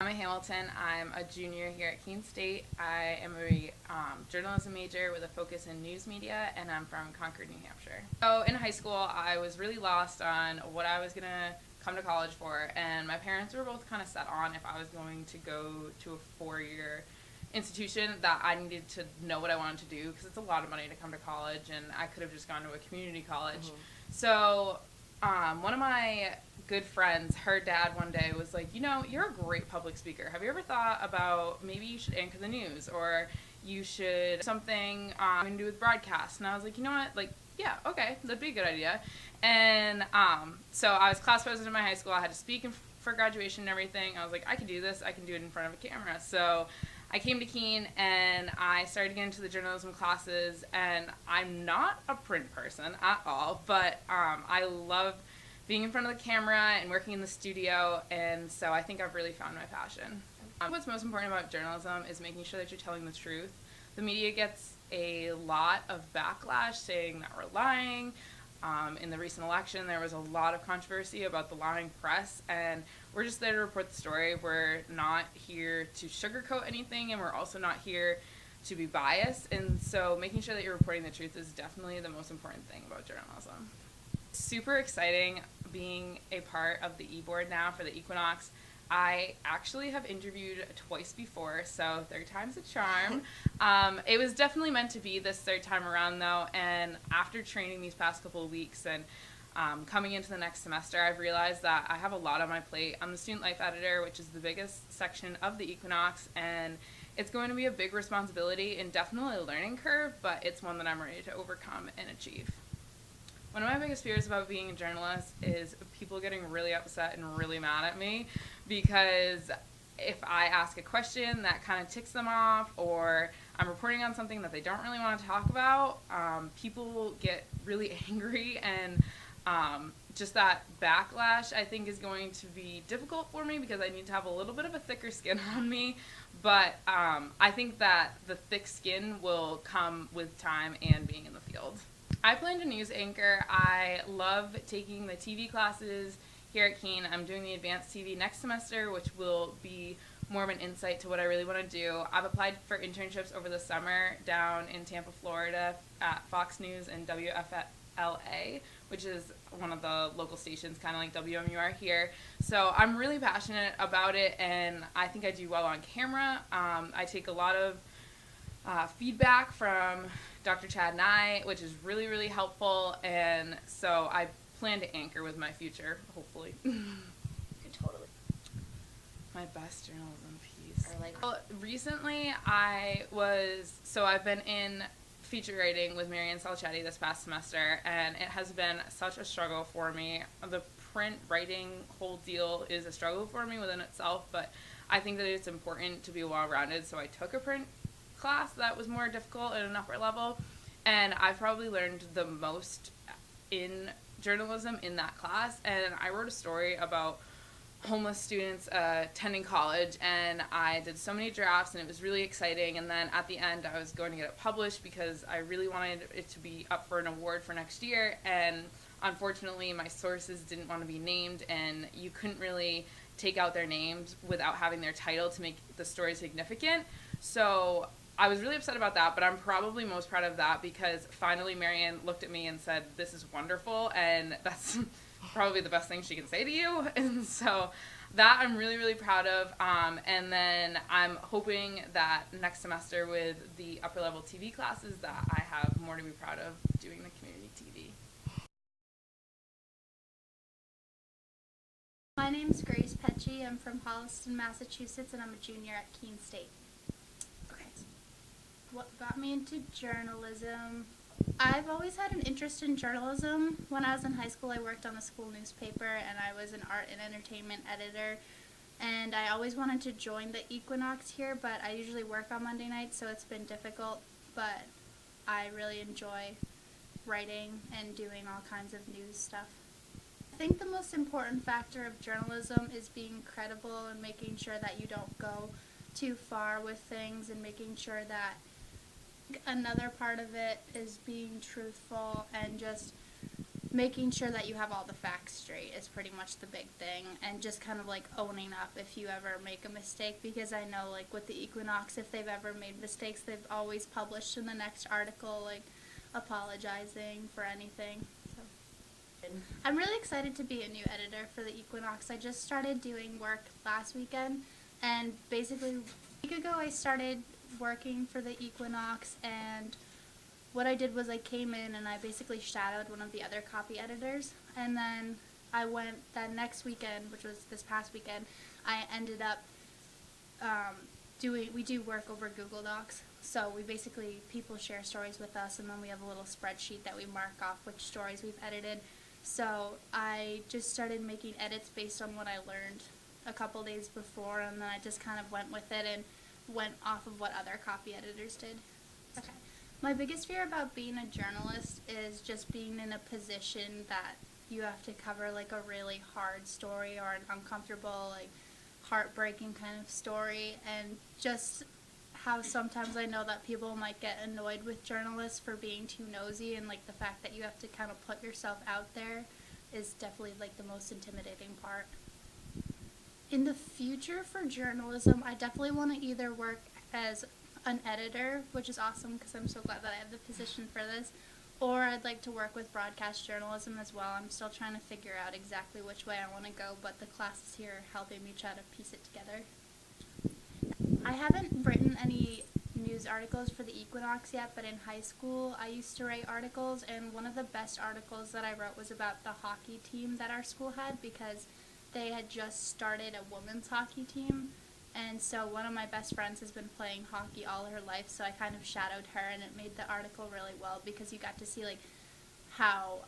Emma Hamilton. I'm a junior here at Keene State. I am a journalism major with a focus in news media, and I'm from Concord, New Hampshire. So in high school, I was really lost on what I was going to come to college for, and my parents were both kind of set on if I was going to go to a four-year institution that I needed to know what I wanted to do, because it's a lot of money to come to college, and I could have just gone to a community college. Mm-hmm. So one of my good friends, her dad one day was like, you know, you're a great public speaker. Have you ever thought about maybe you should anchor the news, or you should something to do with broadcast? And I was like, you know what, like, yeah, okay, that'd be a good idea. And so I was class president in my high school. I had to speak for graduation and everything. I was like, I can do this. I can do it in front of a camera. So I came to Keene and I started getting into the journalism classes, and I'm not a print person at all, but I love being in front of the camera and working in the studio, and so I think I've really found my passion. What's most important about journalism is making sure that you're telling the truth. The media gets a lot of backlash saying that we're lying. In the recent election, there was a lot of controversy about the lying press, and we're just there to report the story. We're not here to sugarcoat anything, and we're also not here to be biased, and so making sure that you're reporting the truth is definitely the most important thing about journalism. Super exciting being a part of the e-board now for the Equinox. I actually have interviewed twice before, so third time's a charm. It was definitely meant to be this third time around, though, and after training these past couple of weeks and coming into the next semester, I've realized that I have a lot on my plate. I'm the student life editor, which is the biggest section of the Equinox, and it's going to be a big responsibility and definitely a learning curve, but it's one that I'm ready to overcome and achieve. One of my biggest fears about being a journalist is people getting really upset and really mad at me, because if I ask a question that kind of ticks them off, or I'm reporting on something that they don't really want to talk about, people get really angry, and just that backlash I think is going to be difficult for me because I need to have a little bit of a thicker skin on me, but I think that the thick skin will come with time and being in the field. I plan to news anchor. I love taking the TV classes here at Keene. I'm doing the advanced TV next semester, which will be more of an insight to what I really want to do. I've applied for internships over the summer down in Tampa, Florida at Fox News and WFLA, which is one of the local stations, kind of like WMUR here. So I'm really passionate about it, and I think I do well on camera. I take a lot of feedback from Dr. Chad Nye, which is really, really helpful, and so I plan to anchor with my future, hopefully. Totally. My best journalism piece. Well, recently I've been in feature writing with Marianne Salcetti this past semester, and it has been such a struggle for me. The print writing whole deal is a struggle for me within itself, but I think that it's important to be well-rounded, so I took a print class that was more difficult at an upper level, and I've probably learned the most in journalism in that class. And I wrote a story about homeless students attending college, and I did so many drafts, and it was really exciting. And then at the end I was going to get it published because I really wanted it to be up for an award for next year, and unfortunately my sources didn't want to be named, and you couldn't really take out their names without having their title to make the story significant. So I was really upset about that, but I'm probably most proud of that because finally Marianne looked at me and said, "This is wonderful," and that's probably the best thing she can say to you. And so that I'm really, really proud of. And then I'm hoping that next semester with the upper level TV classes that I have more to be proud of doing the community TV. My name's Grace Petchy. I'm from Holliston, Massachusetts, and I'm a junior at Keene State. What got me into journalism? I've always had an interest in journalism. When I was in high school, I worked on the school newspaper, and I was an art and entertainment editor. And I always wanted to join the Equinox here, but I usually work on Monday nights, so it's been difficult. But I really enjoy writing and doing all kinds of news stuff. I think the most important factor of journalism is being credible and making sure that you don't go too far with things, and making sure that another part of it is being truthful and just making sure that you have all the facts straight is pretty much the big thing, and just kind of like owning up if you ever make a mistake, because I know like with the Equinox, if they've ever made mistakes, they've always published in the next article like apologizing for anything. So I'm really excited to be a new editor for the Equinox. I just started doing work last weekend, and basically a week ago I started working for the Equinox, and what I did was I came in and I basically shadowed one of the other copy editors, and then I went that next weekend, which was this past weekend, I ended up we do work over Google Docs. So we basically, people share stories with us, and then we have a little spreadsheet that we mark off which stories we've edited. So I just started making edits based on what I learned a couple days before, and then I just kind of went with it and went off of what other copy editors did. Okay. My biggest fear about being a journalist is just being in a position that you have to cover like a really hard story or an uncomfortable, like heartbreaking kind of story, and just how sometimes I know that people might get annoyed with journalists for being too nosy, and like the fact that you have to kind of put yourself out there is definitely like the most intimidating part. In the future for journalism, I definitely want to either work as an editor, which is awesome because I'm so glad that I have the position for this, or I'd like to work with broadcast journalism as well. I'm still trying to figure out exactly which way I want to go, but the classes here are helping me try to piece it together. I haven't written any news articles for the Equinox yet, but in high school I used to write articles, and one of the best articles that I wrote was about the hockey team that our school had, because they had just started a women's hockey team. And so one of my best friends has been playing hockey all her life, so I kind of shadowed her, and it made the article really well because you got to see like how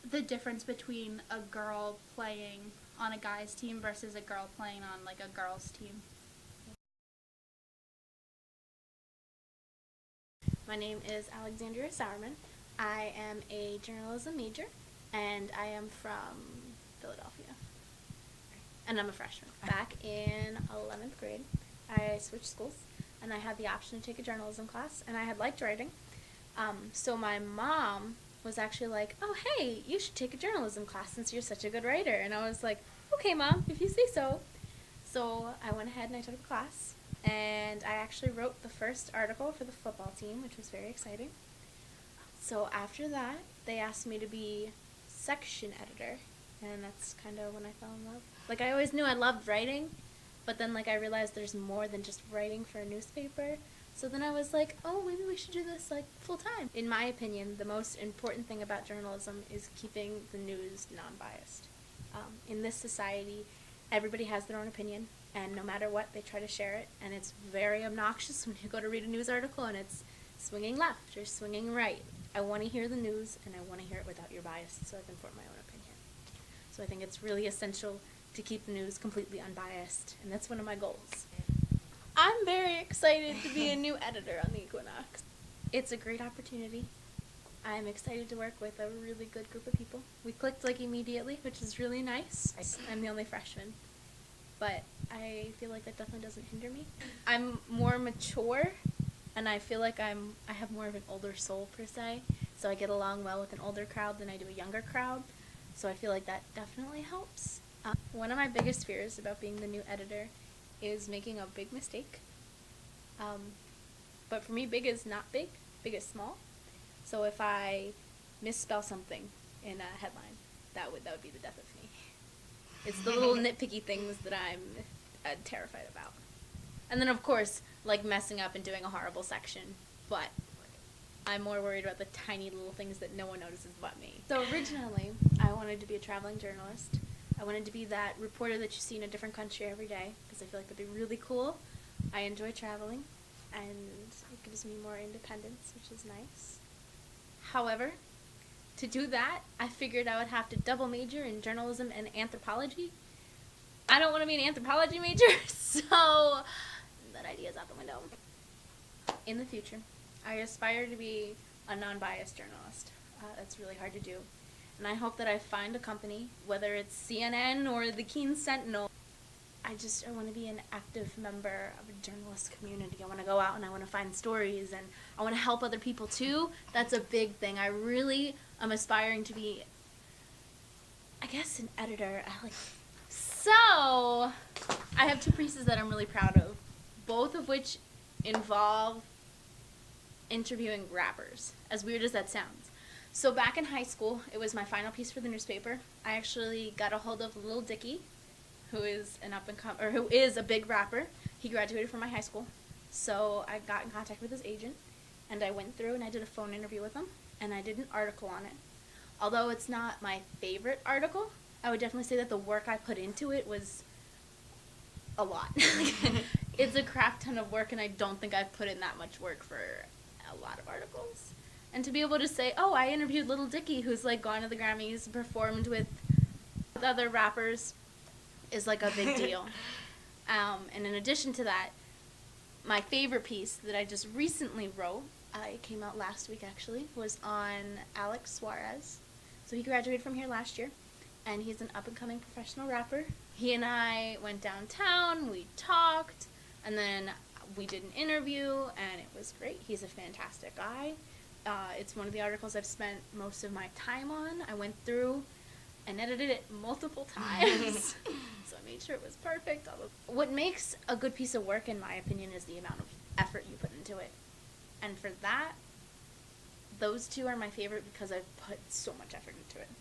the difference between a girl playing on a guy's team versus a girl playing on like a girl's team. My name is Alexandria Sowerman. I am a journalism major, and I am from Philadelphia. And I'm a freshman. Back in 11th grade, I switched schools, and I had the option to take a journalism class, and I had liked writing. So my mom was actually like, oh, hey, you should take a journalism class since you're such a good writer. And I was like, okay, Mom, if you say so. So I went ahead and I took the class, and I actually wrote the first article for the football team, which was very exciting. So after that, they asked me to be section editor, and that's kind of when I fell in love. Like, I always knew I loved writing, but then, like, I realized there's more than just writing for a newspaper. So then I was like, oh, maybe we should do this, like, full-time. In my opinion, the most important thing about journalism is keeping the news non-biased. In this society, everybody has their own opinion, and no matter what, they try to share it, and it's very obnoxious when you go to read a news article and it's swinging left or swinging right. I want to hear the news, and I want to hear it without your bias, so I can form my own opinion. So I think it's really essential to keep the news completely unbiased, and that's one of my goals. I'm very excited to be a new editor on the Equinox. It's a great opportunity. I'm excited to work with a really good group of people. We clicked like immediately, which is really nice. I'm the only freshman, but I feel like that definitely doesn't hinder me. I'm more mature, and I feel like I have more of an older soul per se, so I get along well with an older crowd than I do a younger crowd. So I feel like that definitely helps. One of my biggest fears about being the new editor is making a big mistake. But for me, big is not big, big is small. So if I misspell something in a headline, that would be the death of me. It's the little nitpicky things that I'm terrified about. And then, of course, like messing up and doing a horrible section. But I'm more worried about the tiny little things that no one notices but me. So originally, I wanted to be a traveling journalist. I wanted to be that reporter that you see in a different country every day, because I feel like that'd be really cool. I enjoy traveling, and it gives me more independence, which is nice. However, to do that, I figured I would have to double major in journalism and anthropology. I don't want to be an anthropology major, so that idea's out the window. In the future, I aspire to be a non-biased journalist. That's really hard to do. And I hope that I find a company, whether it's CNN or the Keene Sentinel. I want to be an active member of a journalist community. I want to go out and I want to find stories, and I want to help other people too. That's a big thing. I really am aspiring to be I guess an editor. So, I have two pieces that I'm really proud of, both of which involve interviewing rappers, as weird as that sounds. So back in high school, it was my final piece for the newspaper. I actually got a hold of Lil Dicky, who is who is a big rapper. He graduated from my high school. So I got in contact with his agent, and I went through and I did a phone interview with him, and I did an article on it. Although it's not my favorite article, I would definitely say that the work I put into it was a lot. It's a crap ton of work, and I don't think I've put in that much work for a lot of articles. And to be able to say, oh, I interviewed Lil Dicky, who's like gone to the Grammys, performed with other rappers, is like a big deal. And in addition to that, my favorite piece that I just recently wrote, it came out last week actually, was on Alex Suarez. So he graduated from here last year, and he's an up-and-coming professional rapper. He and I went downtown, we talked, and then we did an interview, and it was great. He's a fantastic guy. It's one of the articles I've spent most of my time on. I went through and edited it multiple times, so I made sure it was perfect. What makes a good piece of work, in my opinion, is the amount of effort you put into it. And for that, those two are my favorite because I've put so much effort into it.